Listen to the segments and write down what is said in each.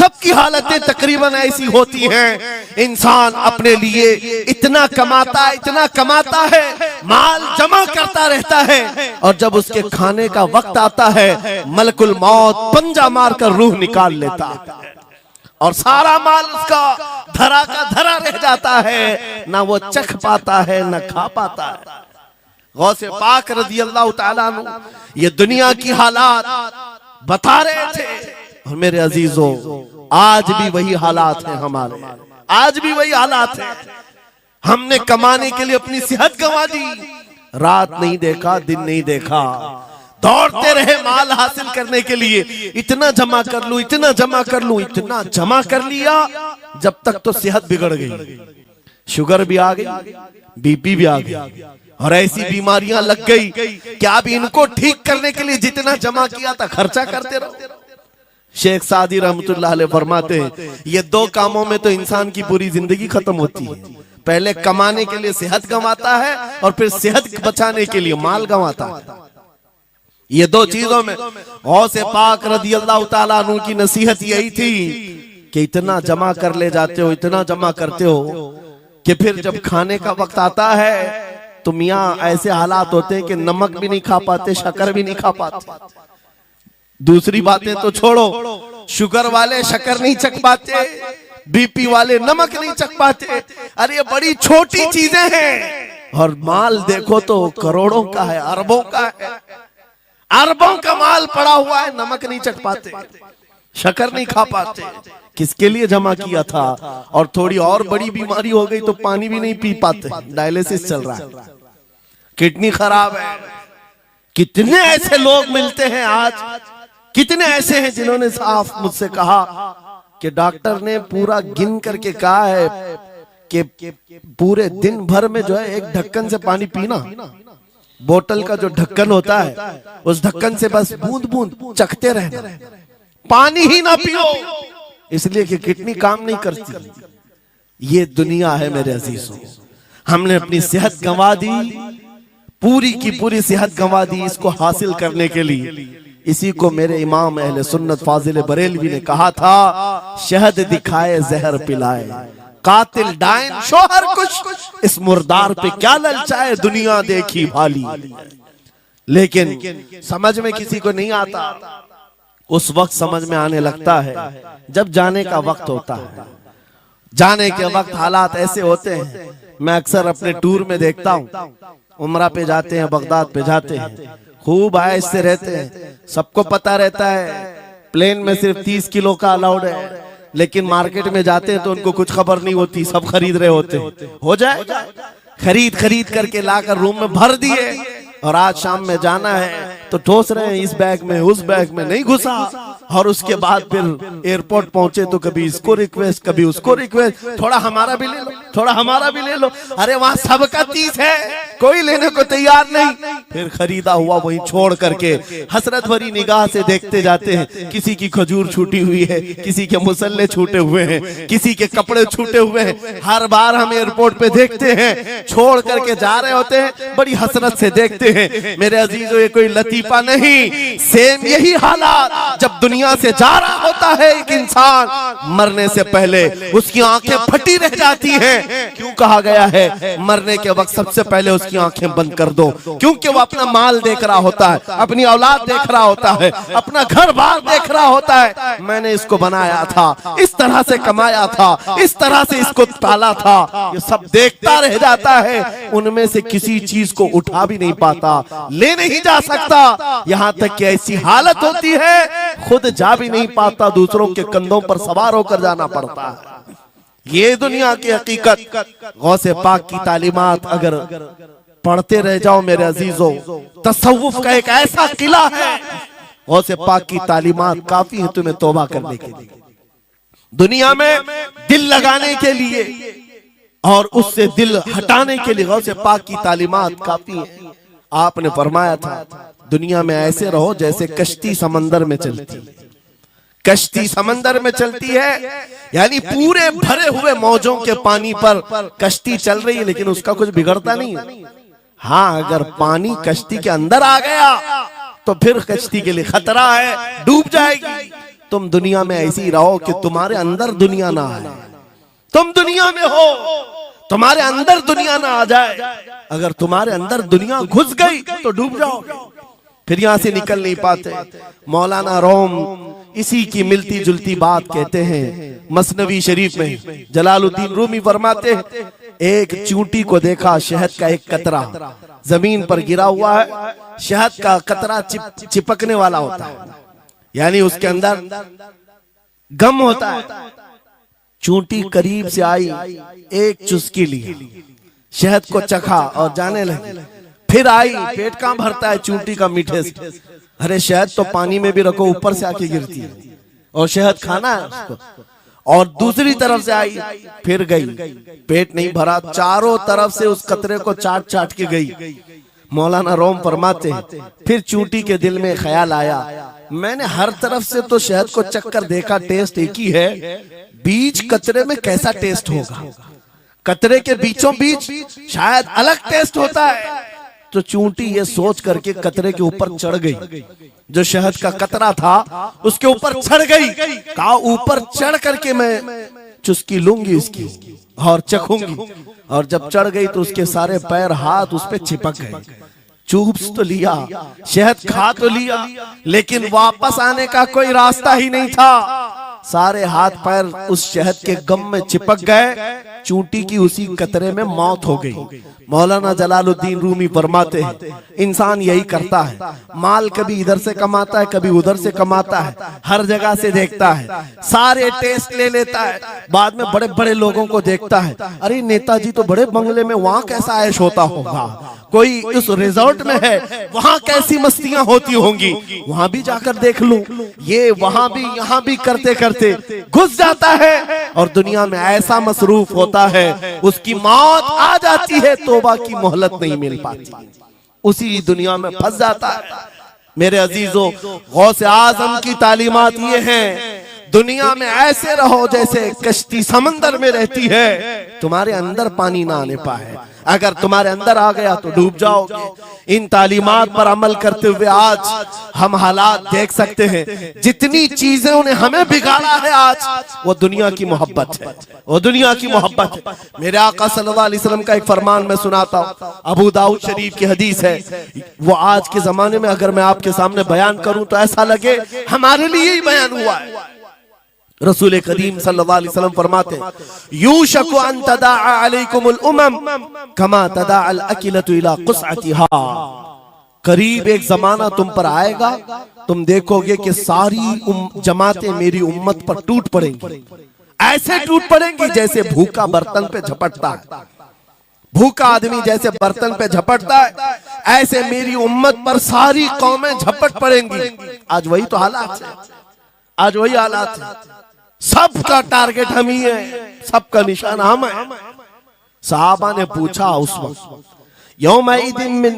सबकी हालतें तकरीबन ऐसी होती हैं। इंसान अपने लिए इतना कमाता है, माल जमा करता रहता है, और जब उसके खाने का वक्त आता है मलकुल मौत पंजा मारकर रूह निकाल लेता है और सारा माल उसका धरा का धरा रह जाता है, ना वो चख पाता है ना खा पाता है। गौसे पाक रज़ी अल्लाह ताला अन्हु ये दुनिया की हालात बता रहे थे, और मेरे अजीजों आज भी वही हालात हैं हमारे, आज भी वही हालात हैं। हमने कमाने के लिए अपनी सेहत गंवा दी, रात नहीं देखा दिन नहीं देखा, दौड़ते रहे माल हासिल करने के लिए, इतना जमा कर लूं, इतना जमा कर लूं, इतना जमा कर लिया, जब तक तो सेहत बिगड़ गई, शुगर भी आ गई, बीपी भी आ गई, और ऐसी बीमारियां लग गई कि अब इनको ठीक करने के लिए जितना जमा किया था खर्चा करते रहो। शेख सादी रहमतुल्लाह अलैह फरमाते हैं ये दो कामों में तो इंसान की पूरी जिंदगी खत्म होती है, पहले कमाने के लिए सेहत गंवाता है और फिर सेहत बचाने के लिए माल गंवाता है। ये दो चीजों में गौसे पाक रज़ी अल्लाह ताला अन्हु की नसीहत यही थी कि इतना जमा कर ले जाते हो, इतना जमा करते हो कि फिर जब खाने का वक्त आता है तो मियाँ ऐसे हालात होते हैं कि नमक भी नहीं खा पाते, शक्कर भी नहीं खा पाते। दूसरी बातें तो छोड़ो, शुगर वाले शक्कर नहीं चख पाते, बीपी वाले नमक नहीं चख पाते। अरे ये बड़ी छोटी चीजें हैं, और माल देखो तो करोड़ों का है, अरबों का है, अरबों का माल पड़ा हुआ है, नमक नहीं चख पाते, शक्कर नहीं खा पाते। किसके लिए जमा किया था? और थोड़ी और बड़ी बीमारी हो गई तो पानी भी नहीं पी पाते, डायलिसिस चल रहा है, किडनी खराब है। कितने ऐसे लोग मिलते हैं आज, कितने ऐसे हैं जिन्होंने साफ मुझसे कहा कि डॉक्टर ने पूरा गिन करके कहा है कि पूरे दिन भर में जो है एक ढक्कन से पानी पीना, बोतल का जो ढक्कन होता है उस ढक्कन से बस बूंद बूंद चखते रहना, पानी ही ना पियो, इसलिए कि किडनी काम नहीं करती। ये दुनिया है मेरे अजीजों, हमने अपनी सेहत गंवा दी, पूरी की पूरी सेहत गंवा दी इसको हासिल करने के लिए। इसी को मेरे इमाम अहले सुन्नत फाजिल बरेलवी ने कहा था, शहद दिखाए जहर पिलाए, कातिल डायन शोहर कुछ, इस मुर्दार पे क्या ललचाए, दुनिया देखी भाली। लेकिन समझ में किसी को नहीं आता, उस वक्त समझ में आने लगता है जब जाने का वक्त होता है। जाने के वक्त हालात ऐसे होते हैं, मैं अक्सर अपने टूर में देखता हूँ, उमरा पे जाते हैं, बगदाद पे जाते हैं, खूब आयश से रहते हैं, सबको पता रहता है प्लेन में सिर्फ 30 किलो का अलाउड है, लेकिन मार्केट में जाते हैं तो उनको कुछ खबर नहीं होती, सब खरीद रहे होते हैं, हो जाएगा, खरीद करके लाकर रूम में भर दिए, और आज शाम में जाना है तो ठोस रहे हैं इस बैग में उस बैग में नहीं घुसा, और उसके बाद फिर एयरपोर्ट पहुंचे तो कभी इसको रिक्वेस्ट कभी उसको रिक्वेस्ट, थोड़ा हमारा भी ले लो, थोड़ा हमारा भी ले लो। अरे वहां सबका 30 है, कोई लेने को तैयार नहीं, फिर खरीदा हुआ वहीं छोड़ करके हसरत भरी निगाह से देखते जाते हैं। किसी की खजूर छूटी हुई है, किसी के मुसल्ले छूटे हुए हैं, किसी के कपड़े छूटे हुए हैं, हर बार हम एयरपोर्ट पे देखते हैं, छोड़ करके जा रहे होते हैं, बड़ी हसरत से देखते हैं। मेरे अजीजों ये कोई लतीफा नहीं, सेम यही हालात जब दुनिया से जा रहा होता है एक इंसान, मरने से पहले उसकी आंखें फटी रह जाती हैं। क्यों कहा गया है मरने के वक्त सबसे पहले उसकी आंखें बंद कर दो? क्योंकि वो अपना माल देख रहा होता है, अपनी औलाद देख रहा होता है, अपना घर बार देख रहा होता है। मैंने इसको बनाया था, इस तरह से कमाया था, इस तरह से इसको पाला था, ये सब देखता रह जाता है, उनमें से किसी चीज को उठा भी नहीं पाता, ले नहीं जा सकता, यहाँ तक कि ऐसी हालत होती है खुद जा भी नहीं पाता, दूसरों के कंधों पर सवार होकर जाना पड़ता है। ये दुनिया की हकीकत, गौसे पाक की तालीमात अगर पढ़ते रह जाओ मेरे अजीजों, तसव्वुफ का एक ऐसा किला है, गौसे पाक की तालीमात काफी है तुम्हें तौबा करने के लिए, दुनिया में दिल लगाने के लिए और उससे दिल हटाने के लिए गौसे पाक की तालीमात काफी है। आपने फरमाया था दुनिया में ऐसे रहो जैसे कश्ती समंदर में चलती, कश्ती समंदर में चलती है, यानी पूरे भरे हुए मौजों के पानी पर कश्ती चल रही है, लेकिन उसका कुछ बिगड़ता नहीं है। हाँ, अगर पानी कश्ती के अंदर आ गया तो फिर कश्ती के लिए खतरा है, डूब जाएगी। तुम दुनिया में ऐसी रहो कि तुम्हारे अंदर दुनिया ना आए। तुम दुनिया में हो, तुम्हारे अंदर दुनिया ना आ जाए। अगर तुम्हारे अंदर दुनिया घुस गई तो डूब जाओ, फिर यहां से निकल नहीं पाते। मौलाना रोम इसी की मिलती जुलती बात कहते हैं मसनवी शरीफ में। जलालुद्दीन रूमी फरमाते हैं, एक चूंटी को देखा, शहद का एक कतरा जमीन पर गिरा हुआ है। शहद का कतरा चिपकने वाला होता है, यानी उसके अंदर गम होता है। चूंटी करीब से आई, एक चुस्की ली, शहद को चखा और जाने लगी। फिर आई, पेट कहां भरता है चूंटी का मीठे से। अरे शहद तो पानी में भी रखो, ऊपर से आके गिरती है, और शहद खाना है उसको। और दूसरी तरफ से आई, फिर गई, पेट नहीं भरा, चारों तरफ से उस कतरे को चाट चाट के गई। मौलाना रोम फरमाते हैं, फिर चूंटी के दिल में ख्याल आया, मैंने हर तरफ से तो शहद को चक्कर देखा, टेस्ट एक ही है, बीच कतरे में कैसा टेस्ट होगा? कतरे के बीचों बीच शायद अलग टेस्ट होता है। तो चूंटी ये सोच करके कतरे के ऊपर चढ़ गई, जो शहद का कतरा था उसके ऊपर चढ़ गई। कहा ऊपर चढ़ करके मैं चुस्की लूंगी इसकी और चखूंगी। और जब चढ़ गई तो उसके सारे पैर हाथ उस पे चिपक गए। चूप्स तो लिया, शहद खा तो लिया, लेकिन वापस आने का कोई रास्ता ही नहीं था। सारे हाथ पैर उस शहद के गम में चिपक गए। चूंटी की उसी कतरे में मौत हो गई। मौलाना जलालुद्दीन रूमी फरमाते हैं, इंसान यही करता है, माल कभी इधर से कमाता है, कभी उधर से कमाता है, हर जगह से देखता है, सारे टेस्ट ले लेता है, बाद में बड़े बड़े लोगों को देखता है, अरे नेताजी तो बड़े बंगले में, वहां कैसा ऐश होता होगा, कोई उस रिजॉर्ट में है, वहां कैसी मस्तियां होती होंगी, वहां भी जाकर देख लूं। ये वहां भी यहाँ भी करते करते घुस जाता है और दुनिया में ऐसा मसरूफ होता है, उसकी मौत आ जाती है, तौबा की मोहलत नहीं मिल पाती, उसी दुनिया में फंस जाता है। मेरे अजीजों, गौसे आजम की तालीमात ये हैं, दुनिया में ऐसे रहो जैसे कश्ती समंदर में रहती है, तुम्हारे अंदर पानी ना आने पाए। अगर तुम्हारे अंदर आ गया तो डूब जाओगे। इन तालीमात पर अमल करते हुए आज हम हालात देख सकते हैं। जितनी चीजें उन्हें हमें बिगाड़ा है आज, वो दुनिया की मोहब्बत है, वो दुनिया की मोहब्बत है। मेरे आका सल्लल्लाहु अलैहि वसल्लम का एक फरमान मैं सुनाता हूँ, अबू दाऊद शरीफ की हदीस है। वो आज के जमाने में अगर मैं आपके सामने बयान करूं तो ऐसा लगे हमारे लिए ही बयान हुआ है। रसूल करीम सल्लल्लाहु अलैहि वसल्लम फरमाते हैं, यूशकु अन तदाअ अलैकुमुल उमम कमा तदाअल अकिलतु इला कुसअतिहा। करीब एक जमाना तुम पर आएगा, तुम देखोगे कि सारी जमातें मेरी उम्मत पर टूट पड़ेंगी, ऐसे टूट पड़ेंगी जैसे भूखा बर्तन पे झपटता है। भूखा आदमी जैसे बर्तन पे झपटता है, ऐसे मेरी उम्मत पर सारी कौमें झपट पड़ेंगी। आज वही तो हालात है, आज वही हालात है। सबका टारगेट हम ही है, सबका निशान हम है। सहाबा ने पूछा उस वक्त, यौमइदिन मिन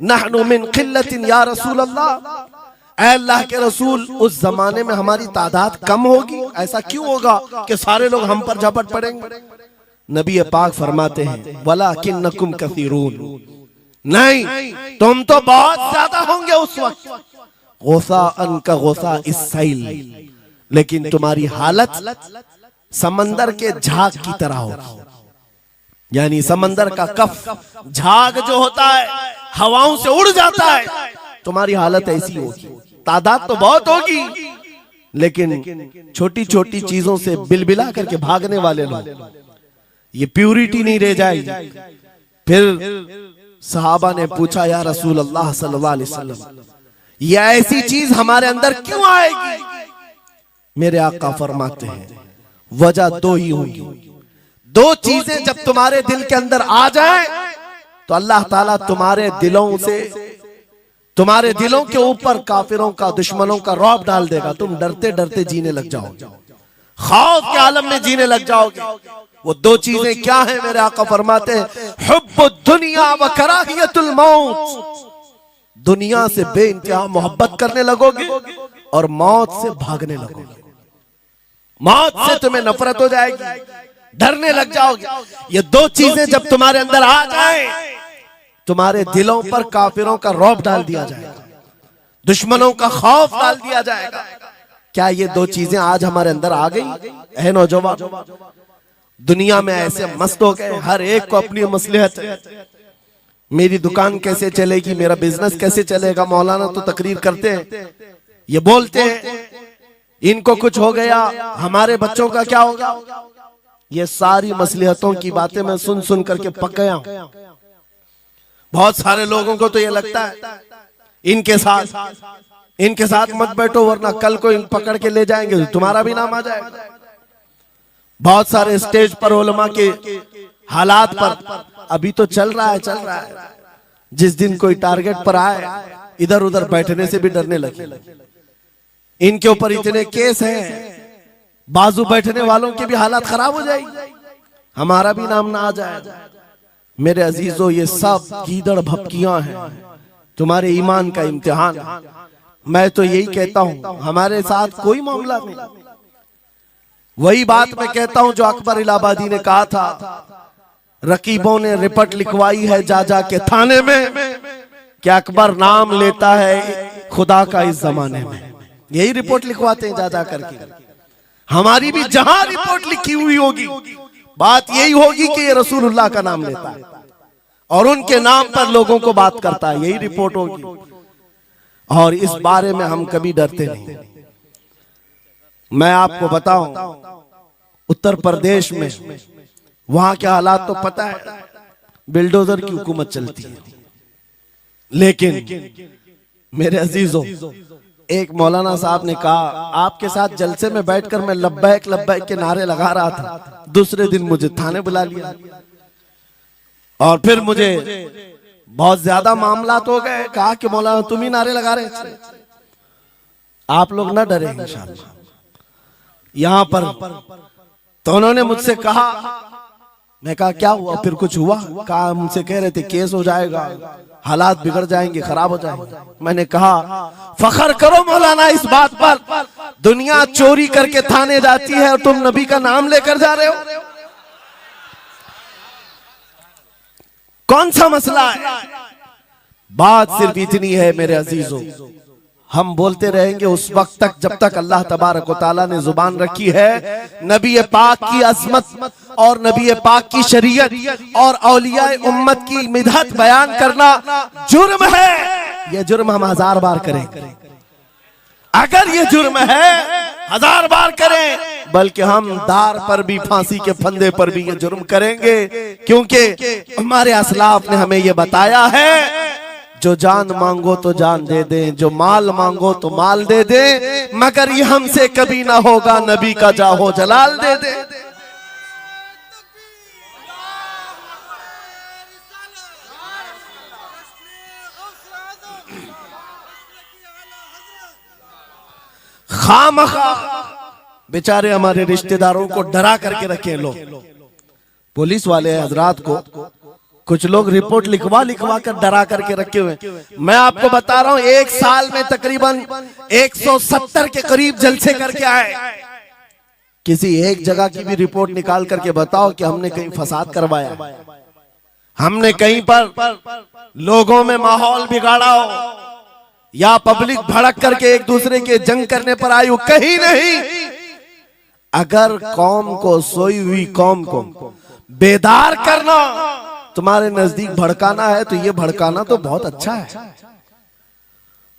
नहनु मिन किल्लतिन या रसूल अल्लाह, ऐ अल्लाह के रसूल, उस जमाने में हमारी तादाद कम होगी, ऐसा क्यों होगा कि सारे लोग हम पर झपट पड़ेंगे? नबी पाक फरमाते हैं, वलाकिन्नकुम कसीरून, नहीं तुम तो बहुत ज्यादा होंगे उस वक्त, गौसा अनका गौसा इस्साइल, लेकिन तुम्हारी हालत समंदर के झाग की तरह होगी। यानी समंदर का कफ झाग जो होता है हवाओं से उड़ जाता है, तुम्हारी हालत ऐसी होगी। तादाद तो बहुत होगी, लेकिन छोटी छोटी चीजों से बिलबिला करके भागने वाले लोग, ये प्यूरिटी नहीं रह जाएगी। फिर सहाबा ने पूछा, या रसूल अल्लाह सल्लल्लाहु अलैहि वसल्लम, ये ऐसी चीज हमारे अंदर क्यों आएगी? मेरे आका फरमाते हैं, वजह दो ही होगी, दो चीजें जब तुम्हारे दिल के अंदर आ जाए तो अल्लाह ताला तुम्हारे दिलों से, तुम्हारे दिलों के ऊपर काफिरों का, दुश्मनों का रौब डाल देगा। तुम डरते डरते जीने लग जाओगे, खौफ के आलम में जीने लग जाओगे। वो दो चीजें क्या है? मेरे आका फरमाते हैं, हुब्बुद दुनिया व कराहियतुल मौत, दुनिया से बेइंतहा मोहब्बत करने लगोगे और मौत से भागने लगोगे। मौत से तुम्हें नफरत हो जाएगी, डरने लग जाओगे। ये दो चीजें जब तुम्हारे अंदर आ जाए, तुम्हारे दिलों पर काफिरों का रौब डाल दिया जाएगा, दुश्मनों का खौफ डाल दिया जाएगा। क्या ये दो चीजें आज हमारे अंदर आ गई है? नौजवान दुनिया में ऐसे मस्त हो गए, हर एक को अपनी मसलहत है। मेरी दुकान कैसे चलेगी, मेरा बिजनेस कैसे चलेगा। मौलाना तो तकरीर करते हैं, ये बोलते हैं इनको कुछ हो गया, हमारे बच्चों का क्या होगा। ये सारी मसलहतों की बातें मैं सुन सुन करके पक गया हूं। बहुत सारे लोगों को तो ये लगता है इनके साथ मत बैठो, वरना कल को इन पकड़ के ले जाएंगे तो तुम्हारा भी नाम आ जाएगा। बहुत सारे स्टेज पर उलमा के हालात पर अभी तो चल रहा है। जिस दिन कोई टारगेट पर आए इधर उधर बैठने से भी डरने लगे। इनके ऊपर इतने केस हैं, बाजू बैठने वालों की भी हालत खराब हो जाएगी, हमारा भी नाम ना आ जाए। मेरे अजीजों, ये सब गीदड़ भपकियां हैं, तुम्हारे ईमान का इम्तिहान। मैं तो यही कहता हूं, हमारे साथ कोई मामला नहीं। वही बात मैं कहता हूं जो अकबर इलाहाबादी ने कहा था, रकीबों ने रिपोर्ट लिखवाई है जा जा के थाने में कि अकबर नाम लेता है खुदा का इस जमाने में। यही रिपोर्ट लिखवाते हैं जा जा करके। हमारी भी जहां रिपोर्ट लिखी हुई होगी, बात यही होगी कि ये रसूलुल्लाह का नाम लेता है और उनके नाम पर लोगों को बात करता है, यही रिपोर्ट होगी। और इस बारे में हम कभी डरते नहीं। मैं आपको बताऊं, उत्तर प्रदेश में वहां के हालात तो पता है, बिल्डोजर की हुकूमत चलती है। लेकिन मेरे अजीजों, एक मौलाना साहब ने कहा, आपके साथ जलसे में बैठकर मैं लब्बैक लब्बैक के नारे लगा रहा था, दूसरे दिन मुझे थाने बुला लिया और फिर मुझे बहुत ज्यादा मामलात हो गए। कहा कि मौलाना तुम ही नारे लगा रहे थे। आप लोग ना डरे इंशाअल्लाह। यहां पर तो उन्होंने मुझसे कहा, मैं कहा क्या हुआ, फिर कुछ हुआ? कहा मुझसे कह रहे थे केस हो जाएगा, हालात बिगड़ जाएंगे, खराब हो जाएंगे। मैंने कहा फखर करो मौलाना इस बात पर, दुनिया चोरी करके थाने जाती है और तुम नबी का नाम लेकर जा रहे हो। कौन सा मसला है? बात सिर्फ इतनी है मेरे अजीजों, हम बोलते रहेंगे उस वक्त तक जब तक अल्लाह तबारक व तआला ने जुबान रखी है। नबी पाक की अजमत और नबी पाक की शरीयत और औलियाए उम्मत की मिदहत बयान करना जुर्म है। यह जुर्म हम 1000 बार करें, अगर ये जुर्म है 1000 बार करें, बल्कि हम दार पर भी, फांसी के फंदे पर भी ये जुर्म करेंगे, क्योंकि हमारे असलाफ ने हमें ये बताया है जो जान मांगो तो जान दे दें, जो माल मांगो तो माल दे दें, मगर ये हमसे कभी ना होगा नबी का जाहो जलाल दे दे। खामखा बेचारे हमारे रिश्तेदारों को डरा करके रखे लोग, पुलिस वाले हजरात को कुछ लोग रिपोर्ट लिखवा कर डरा करके रखे हुए। मैं आपको बता रहा हूं, एक साल में तकरीबन 170 के करीब जलसे करके आए। किसी एक जगह की भी रिपोर्ट निकाल करके बताओ कि हमने कहीं फसाद करवाया, हमने कहीं पर लोगों में माहौल बिगाड़ा हो, या पब्लिक भड़क करके एक दूसरे के जंग करने पर आई हो, कहीं नहीं। अगर कौम को, सोई हुई कौम को बेदार करना तुम्हारे नजदीक भड़काना है, तो ये भड़काना तो बहुत अच्छा है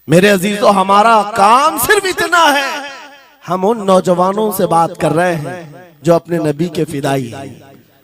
मेरे अजीजों। हमारा काम सिर्फ इतना है, हम उन नौजवानों से बात कर रहे हैं जो अपने नबी के फिदाई हैं,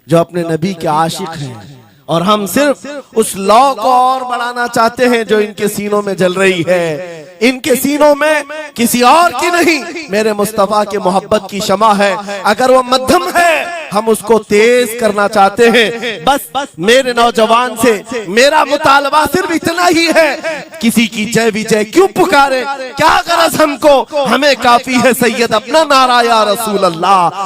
जो अपने नबी के आशिक हैं, और हम सिर्फ उस लौ को और बढ़ाना चाहते हैं जो इनके सीनों में जल रही है। इनके सीनों में किसी और की नहीं, मेरे मुस्तफा के मोहब्बत की शमा है। अगर वो मध्यम है, हम उसको तेज करना चाहते हैं। बस मेरे नौजवान से मेरा मुतालबा सिर्फ इतना ही है, किसी की जय विजय क्यों पुकारे, क्या गरज हमको, हमें काफी है सैयद अपना नारा या रसूल अल्लाह।